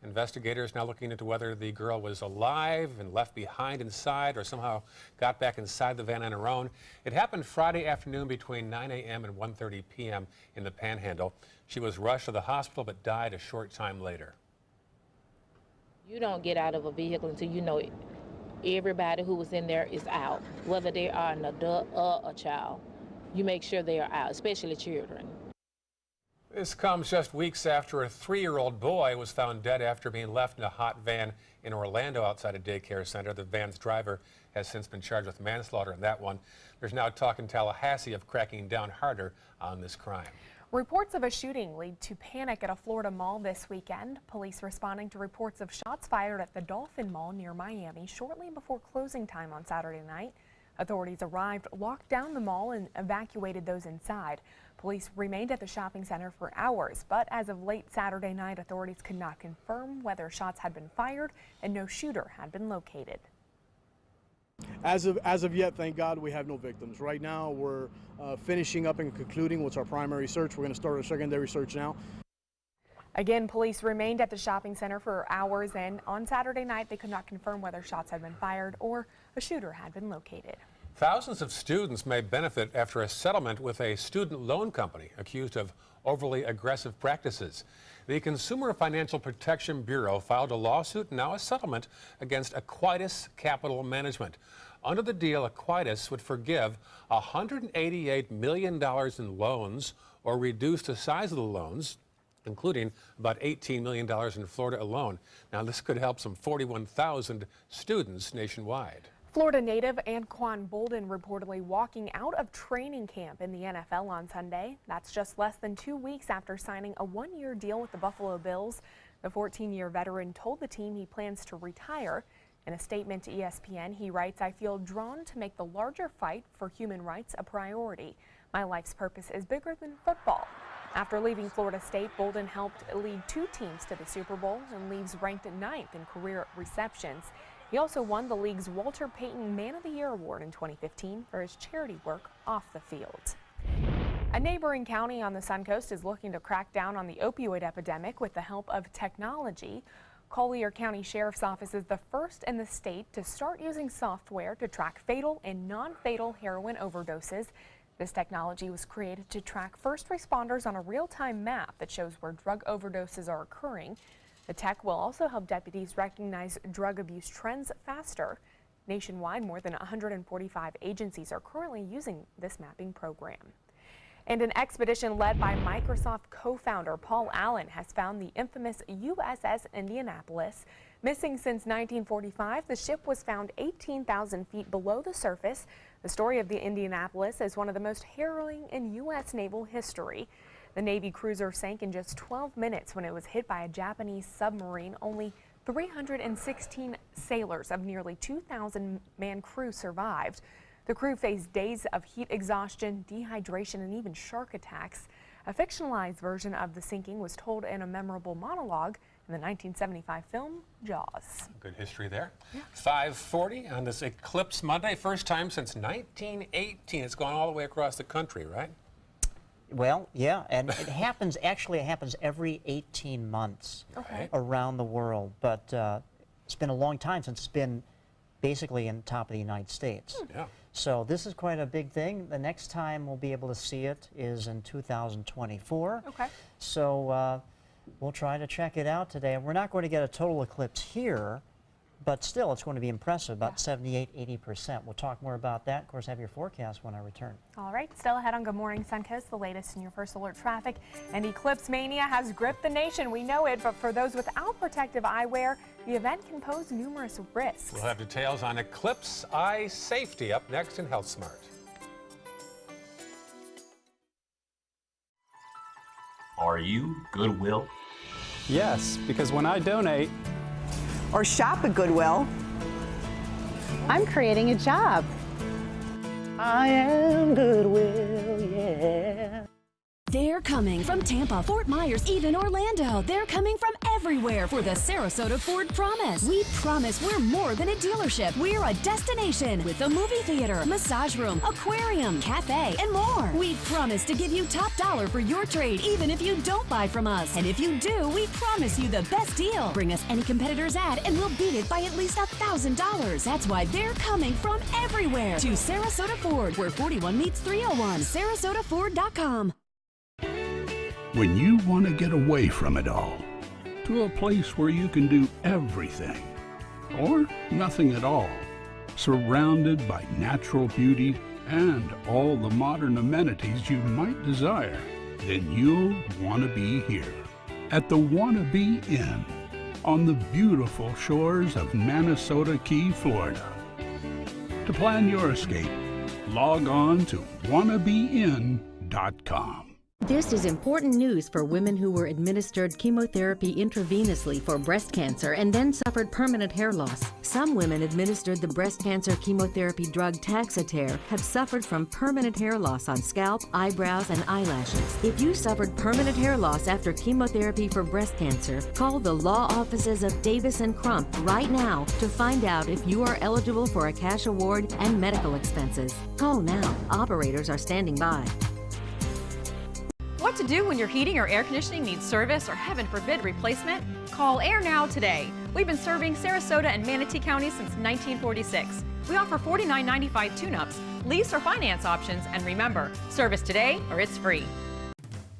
Investigators now looking into whether the girl was alive and left behind inside or somehow got back inside the van on her own. It happened Friday afternoon between 9 a.m. and 1:30 p.m. in the Panhandle. She was rushed to the hospital but died a short time later. You don't get out of a vehicle until you know everybody who was in there is out, whether they are an adult or a child. You make sure they are out, especially children. This comes just weeks after a 3-year-old boy was found dead after being left in a hot van in Orlando outside a daycare center. The van's driver has since been charged with manslaughter in that one. There's now talk in Tallahassee of cracking down harder on this crime. Reports of a shooting lead to panic at a Florida mall this weekend. Police responding to reports of shots fired at the Dolphin Mall near Miami shortly before closing time on Saturday night. Authorities arrived, locked down the mall, and evacuated those inside. Police remained at the shopping center for hours, but as of late Saturday night, authorities could not confirm whether shots had been fired and no shooter had been located. As of yet, thank God, we have no victims. Right now, we're finishing up and concluding what's our primary search. We're going to start our secondary search now. Again, police remained at the shopping center for hours, and on Saturday night, they could not confirm whether shots had been fired or a shooter had been located. Thousands of students may benefit after a settlement with a student loan company accused of overly aggressive practices. The Consumer Financial Protection Bureau filed a lawsuit and now a settlement against Aquitas Capital Management. Under the deal, Aquitas would forgive $188 million in loans or reduce the size of the loans, including about $18 million in Florida alone. Now, this could help some 41,000 students nationwide. Florida native Anquan Bolden reportedly walking out of training camp in the NFL on Sunday. That's just less than 2 weeks after signing a 1-year deal with the Buffalo Bills. The 14-year veteran told the team he plans to retire. In a statement to ESPN, he writes, "I feel drawn to make the larger fight for human rights a priority. My life's purpose is bigger than football." After leaving Florida State, Bolden helped lead 2 teams to the Super Bowl and leaves ranked 9th in career receptions. He also won the league's Walter Payton Man of the Year award in 2015 for his charity work off the field. A neighboring county on the Suncoast is looking to crack down on the opioid epidemic with the help of technology. Collier County Sheriff's Office is the first in the state to start using software to track fatal and non-fatal heroin overdoses. This technology was created to track first responders on a real-time map that shows where drug overdoses are occurring. The tech will also help deputies recognize drug abuse trends faster. Nationwide, more than 145 agencies are currently using this mapping program. And an expedition led by Microsoft co-founder Paul Allen has found the infamous USS Indianapolis. Missing since 1945, the ship was found 18,000 feet below the surface. The story of the Indianapolis is one of the most harrowing in U.S. naval history. The Navy cruiser sank in just 12 minutes when it was hit by a Japanese submarine. Only 316 sailors of nearly 2,000-man crew survived. The crew faced days of heat exhaustion, dehydration, and even shark attacks. A fictionalized version of the sinking was told in a memorable monologue in the 1975 film Jaws. Good history there. Yeah. 5:40 on this Eclipse Monday. First time since 1918. It's gone all the way across the country, right? Well, yeah, and it happens, actually it happens every 18 months around the world, but it's been a long time since it's been basically in the top of the United States. Yeah. So this is quite a big thing. The next time we'll be able to see it is in 2024. Okay. So we'll try to check it out today. We're not going to get a total eclipse here, but still it's going to be impressive, about 78–80%. We'll talk more about that. Of course, have your forecast when I return. All right, still ahead on Good Morning Suncoast, the latest in your first alert traffic. And eclipse mania has gripped the nation. We know it, but for those without protective eyewear, the event can pose numerous risks. We'll have details on eclipse eye safety up next in Health Smart. Are you Goodwill? Yes, because when I donate or shop at Goodwill, I'm creating a job. I am Goodwill, yeah. They're coming from Tampa, Fort Myers, even Orlando. They're coming from everywhere for the Sarasota Ford Promise. We promise we're more than a dealership. We're a destination with a movie theater, massage room, aquarium, cafe, and more. We promise to give you top dollar for your trade, even if you don't buy from us. And if you do, we promise you the best deal. Bring us any competitor's ad and we'll beat it by at least $1,000. That's why they're coming from everywhere to Sarasota Ford, where 41 meets 301. SarasotaFord.com. When you want to get away from it all, to a place where you can do everything, or nothing at all, surrounded by natural beauty and all the modern amenities you might desire, then you'll want to be here at the Wanna Be Inn on the beautiful shores of Manasota Key, Florida. To plan your escape, log on to wannabeinn.com. This is important news for women who were administered chemotherapy intravenously for breast cancer and then suffered permanent hair loss. Some women administered the breast cancer chemotherapy drug Taxotere have suffered from permanent hair loss on scalp, eyebrows, and eyelashes. If you suffered permanent hair loss after chemotherapy for breast cancer, call the law offices of Davis & Crump right now to find out if you are eligible for a cash award and medical expenses. Call now. Operators are standing by. What to do when your heating or air conditioning needs service or, heaven forbid, replacement? Call Air Now today. We've been serving Sarasota and Manatee County since 1946. We offer $49.95 tune-ups, lease or finance options, and remember, service today or it's free.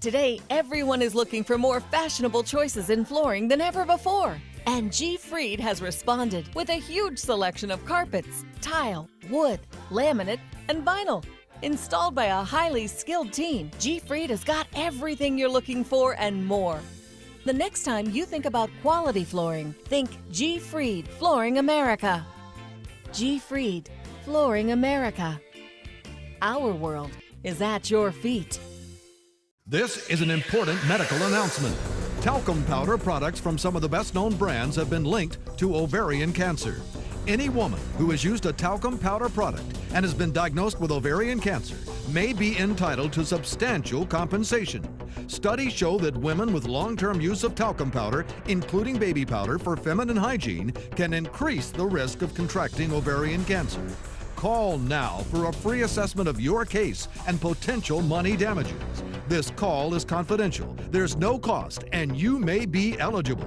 Today, everyone is looking for more fashionable choices in flooring than ever before. And G. Fried has responded with a huge selection of carpets, tile, wood, laminate, and vinyl. Installed by a highly skilled team, G. Fried has got everything you're looking for and more. The next time you think about quality flooring, think G. Fried Flooring America. G. Fried Flooring America. Our world is at your feet. This is an important medical announcement. Talcum powder products from some of the best-known brands have been linked to ovarian cancer. Any woman who has used a talcum powder product and has been diagnosed with ovarian cancer may be entitled to substantial compensation. Studies show that women with long-term use of talcum powder, including baby powder for feminine hygiene, can increase the risk of contracting ovarian cancer. Call now for a free assessment of your case and potential money damages. This call is confidential, there's no cost, and you may be eligible.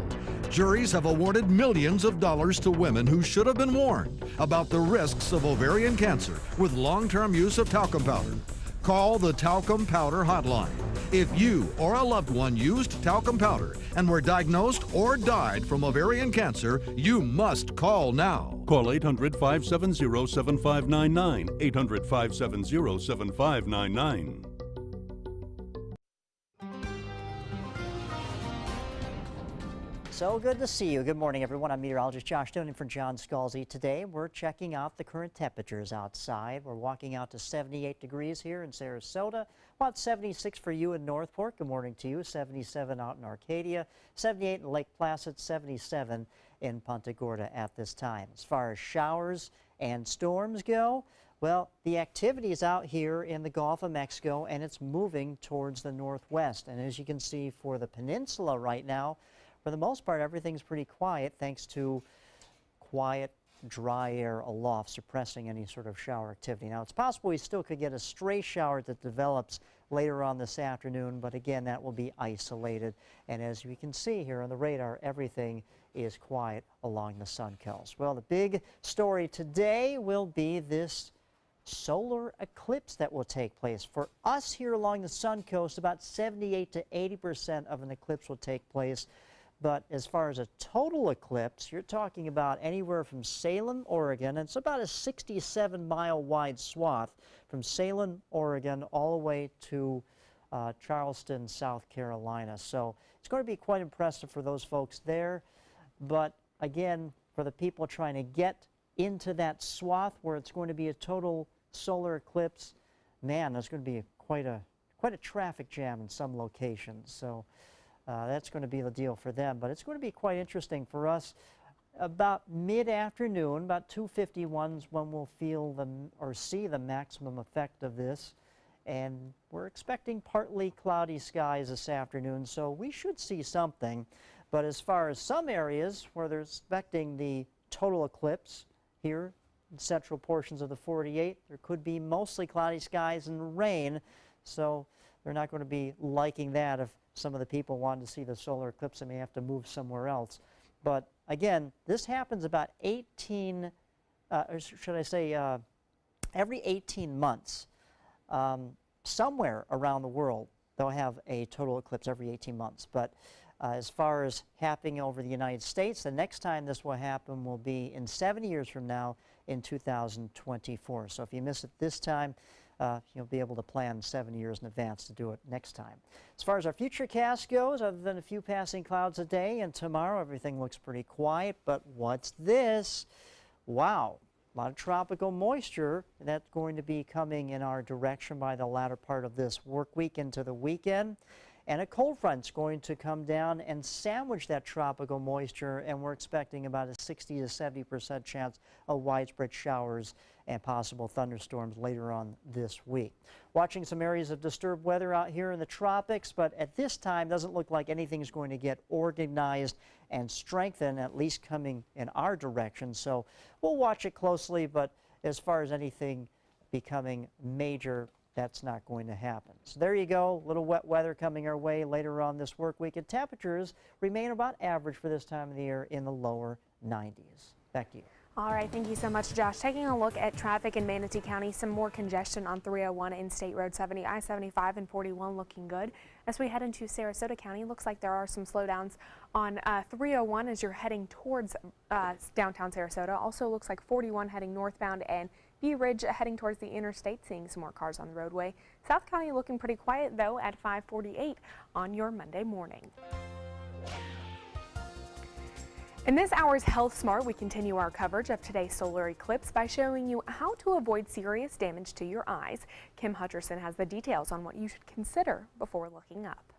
Juries have awarded millions of dollars to women who should have been warned about the risks of ovarian cancer with long-term use of talcum powder. Call the Talcum Powder Hotline If you or a loved one used talcum powder and were diagnosed or died from ovarian cancer, you must call now. Call 800-570-7599, 800-570-7599. So good to see you. Good morning, everyone. I'm meteorologist Josh Stone in for John Scalzi. Today, we're checking out the current temperatures outside. We're walking out to 78 degrees here in Sarasota, about 76 for you in Northport. Good morning to you. 77 out in Arcadia, 78 in Lake Placid, 77 in Punta Gorda at this time. As far as showers and storms go, well, the activity is out here in the Gulf of Mexico, and it's moving towards the northwest. And as you can see for the peninsula right now, for the most part, everything's pretty quiet thanks to quiet, dry air aloft, suppressing any sort of shower activity. Now, it's possible we still could get a stray shower that develops later on this afternoon, but again, that will be isolated. And as we can see here on the radar, everything is quiet along the Suncoast. Well, the big story today will be this solar eclipse that will take place. For us here along the Suncoast, about 78 to 80% of an eclipse will take place. But as far as a total eclipse, you're talking about anywhere from Salem, Oregon, and it's about a 67-mile wide swath from Salem, Oregon, all the way to Charleston, South Carolina. So it's going to be quite impressive for those folks there. But again, for the people trying to get into that swath where it's going to be a total solar eclipse, man, there's going to be quite a traffic jam in some locations. So that's going to be the deal for them. But it's going to be quite interesting for us. About mid-afternoon, about 2:51 when we'll feel or see the maximum effect of this. And we're expecting partly cloudy skies this afternoon, so we should see something. But as far as some areas where they're expecting the total eclipse here in central portions of the 48, there could be mostly cloudy skies and rain. So they're not going to be liking that. If some of the people want to see the solar eclipse, they may have to move somewhere else. But again, this happens about or should I say every 18 months. Somewhere around the world, they'll have a total eclipse every 18 months. But as far as happening over the United States, the next time this will happen will be in 7 years from now in 2024. So if you miss it this time, you'll be able to plan 7 years in advance to do it next time. As far as our futurecast goes, other than a few passing clouds a day, and tomorrow everything looks pretty quiet. But what's this? Wow, a lot of tropical moisture that's going to be coming in our direction by the latter part of this work week into the weekend. And a cold front's going to come down and sandwich that tropical moisture, and we're expecting about a 60 to 70% chance of widespread showers and possible thunderstorms later on this week. Watching some areas of disturbed weather out here in the tropics, but at this time doesn't look like anything's going to get organized and strengthened, at least coming in our direction. So we'll watch it closely, but as far as anything becoming major, that's not going to happen. So there you go, a little wet weather coming our way later on this work week, and temperatures remain about average for this time of the year in the lower 90s. Back to you. All right, thank you so much, Josh. Taking a look at traffic in Manatee County, some more congestion on 301 and State Road 70, I-75 and 41 looking good. As we head into Sarasota County, looks like there are some slowdowns on 301 as you're heading towards downtown Sarasota. Also looks like 41 heading northbound and View Ridge heading towards the interstate, seeing some more cars on the roadway. South County looking pretty quiet though at 548 on your Monday morning. In this hour's Health Smart, we continue our coverage of today's solar eclipse by showing you how to avoid serious damage to your eyes. Kim Hutcherson has the details on what you should consider before looking up.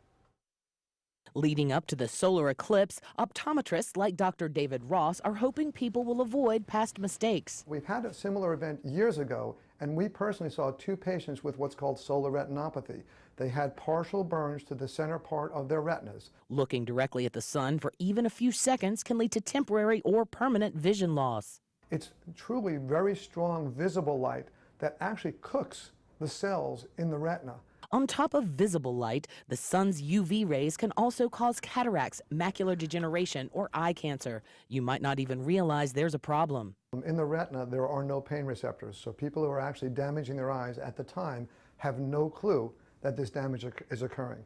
Leading up to the solar eclipse, optometrists like Dr. David Ross are hoping people will avoid past mistakes. We've had a similar event years ago, and we personally saw 2 patients with what's called solar retinopathy. They had partial burns to the center part of their retinas. Looking directly at the sun for even a few seconds can lead to temporary or permanent vision loss. It's truly very strong visible light that actually cooks the cells in the retina. On top of visible light, the sun's UV rays can also cause cataracts, macular degeneration, or eye cancer. You might not even realize there's a problem. In the retina, there are no pain receptors, so people who are actually damaging their eyes at the time have no clue that this damage is occurring.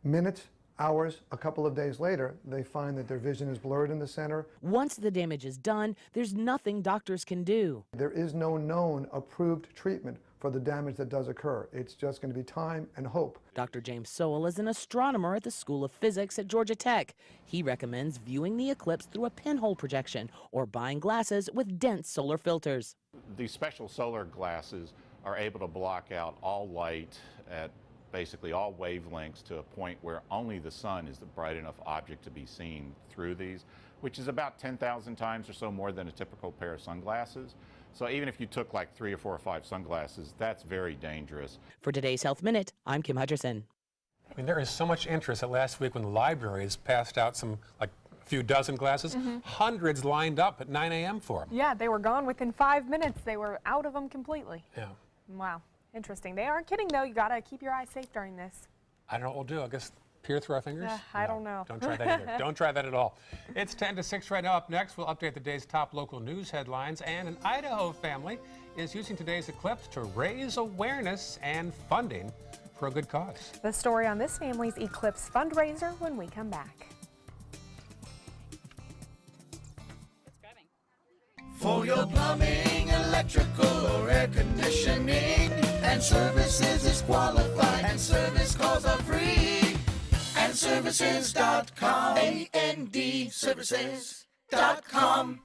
Minutes, hours, a couple of days later, they find that their vision is blurred in the center. Once the damage is done, there's nothing doctors can do. There is no known approved treatment for the damage that does occur. It's just going to be time and hope. Dr. James Sowell is an astronomer at the School of Physics at Georgia Tech. He recommends viewing the eclipse through a pinhole projection or buying glasses with dense solar filters. These special solar glasses are able to block out all light at basically all wavelengths to a point where only the sun is the bright enough object to be seen through these, which is about 10,000 times or so more than a typical pair of sunglasses. So even if you took like 3 or 4 or 5 sunglasses, that's very dangerous. For today's Health Minute, I'm Kim Hutcherson. I mean, there is so much interest that last week when the libraries passed out some, like, a few dozen glasses, hundreds lined up at 9 a.m. for them. Yeah, they were gone within 5 minutes. They were out of them completely. Yeah. Wow. Interesting. They aren't kidding, though. You got to keep your eyes safe during this. I don't know what we'll do. I guess peer through our fingers? I don't know. Don't try that either. Don't try that at all. It's 10 to 6 right now. Up next, we'll update the day's top local news headlines. And an Idaho family is using today's eclipse to raise awareness and funding for a good cause. The story on this family's eclipse fundraiser when we come back. For your plumbing, electrical, or air conditioning, and services is qualified, and service calls are free. And services.com, AND services.com.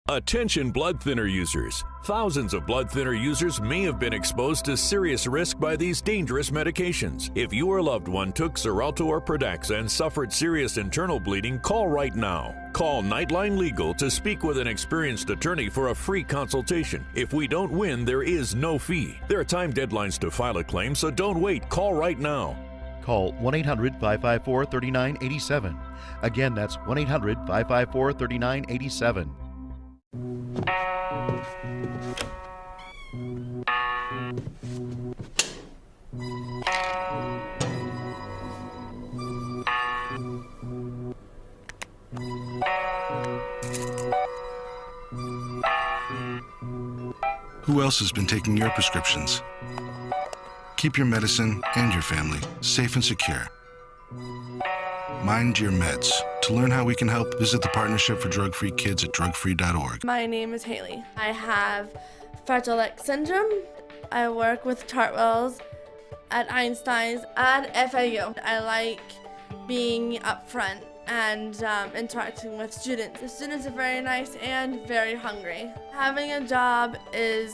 Attention blood thinner users. Thousands of blood thinner users may have been exposed to serious risk by these dangerous medications. If your loved one took Xarelto or Pradax and suffered serious internal bleeding, call right now. Call Nightline Legal to speak with an experienced attorney for a free consultation. If we don't win, there is no fee. There are time deadlines to file a claim, so don't wait. Call right now. Call 1-800-554-3987. Again, that's 1-800-554-3987. Who else has been taking your prescriptions? Keep your medicine and your family safe and secure. Mind your meds. To learn how we can help, visit the Partnership for Drug-Free Kids at drugfree.org. My name is Haley. I have Fragile X syndrome. I work with Chartwells at Einstein's and FAU. I like being up front and interacting with students. The students are very nice and very hungry. Having a job is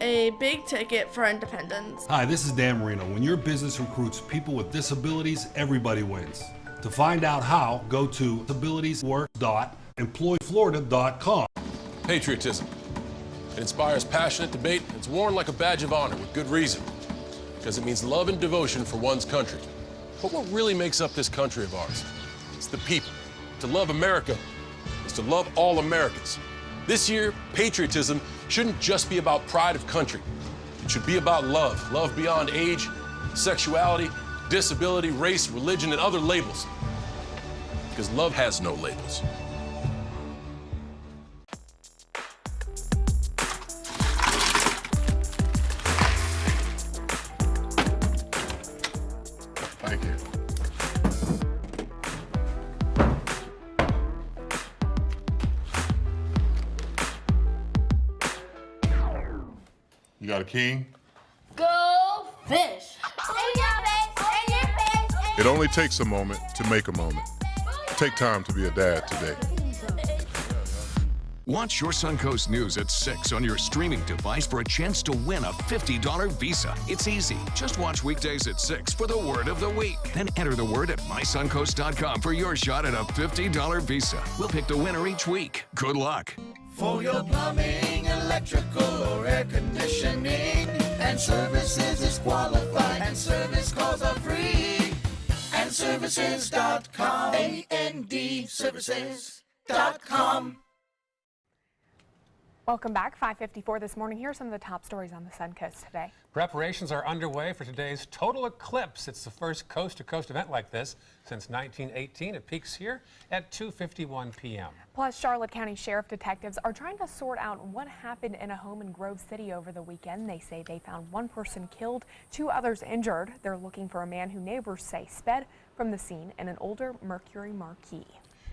a big ticket for independence. Hi, this is Dan Marino. When your business recruits people with disabilities, everybody wins. To find out how, go to disabilitieswork.employflorida.com. Patriotism. It inspires passionate debate. It's worn like a badge of honor with good reason, because it means love and devotion for one's country. But what really makes up this country of ours? It's the people. To love America is to love all Americans. This year, patriotism shouldn't just be about pride of country. It should be about love. Love beyond age, sexuality, disability, race, religion, and other labels. Because love has no labels. Thank you. You got a king? Go fish! It only takes a moment to make a moment. Take time to be a dad today. Watch your Suncoast News at 6 on your streaming device for a chance to win a $50 Visa. It's easy. Just watch weekdays at 6 for the word of the week. Then enter the word at mysuncoast.com for your shot at a $50 Visa. We'll pick the winner each week. Good luck. For your plumbing, electrical, or air conditioning, and services is qualified, and service calls are free. And services.com, AND services.com. Welcome back. 5:54 this morning. Here are some of the top stories on the Suncoast today. Preparations are underway for today's total eclipse. It's the first coast-to-coast event like this since 1918. It peaks here at 2:51 p.m. Plus, Charlotte County Sheriff detectives are trying to sort out what happened in a home in Grove City over the weekend. They say they found one person killed, 2 others injured. They're looking for a man who neighbors say sped from the scene in an older Mercury Marquis.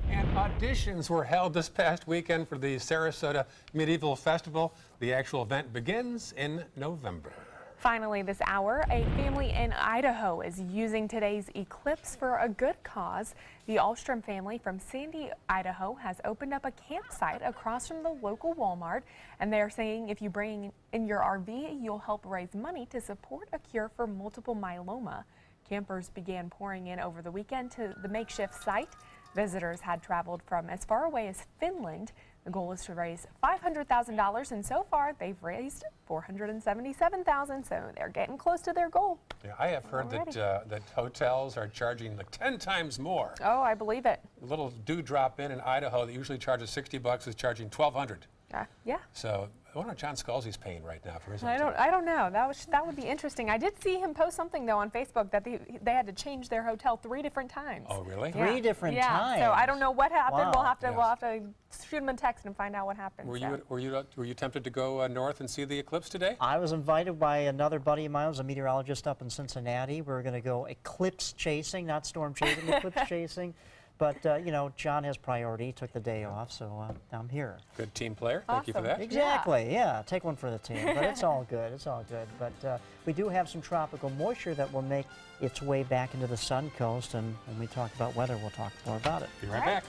And auditions were held this past weekend for the Sarasota Medieval Festival. The actual event begins in November. Finally this hour, a family in Idaho is using today's eclipse for a good cause. The Alstrom family from Sandy, Idaho has opened up a campsite across from the local Walmart, and they're saying if you bring in your RV, you'll help raise money to support a cure for multiple myeloma. Campers began pouring in over the weekend to the makeshift site. Visitors had traveled from as far away as Finland. The goal is to raise $500,000, and so far they've raised $477,000, so they're getting close to their goal. Yeah, I have heard that hotels are charging like 10 times more. Oh, I believe it. A little dewdrop in Idaho that usually charges $60 is charging $1,200. Yeah. So I wonder what John Scalzi's paying right now for his I don't know. That would be interesting. I did see him post something though on Facebook that they had to change their hotel 3 different times. Oh, really? Yeah. 3 different times. So I don't know what happened. Wow. We'll have to shoot him a text and find out what happened. Were you tempted to go north and see the eclipse today? I was invited by another buddy of mine who's a meteorologist up in Cincinnati. We're going to go eclipse chasing, not storm chasing, eclipse chasing. But, you know, John has priority. He took the day off, so I'm here. Good team player. Thank you for that. Exactly, yeah. Take one for the team. But it's all good. It's all good. But we do have some tropical moisture that will make its way back into the Suncoast. And when we talk about weather, we'll talk more about it. Be right back.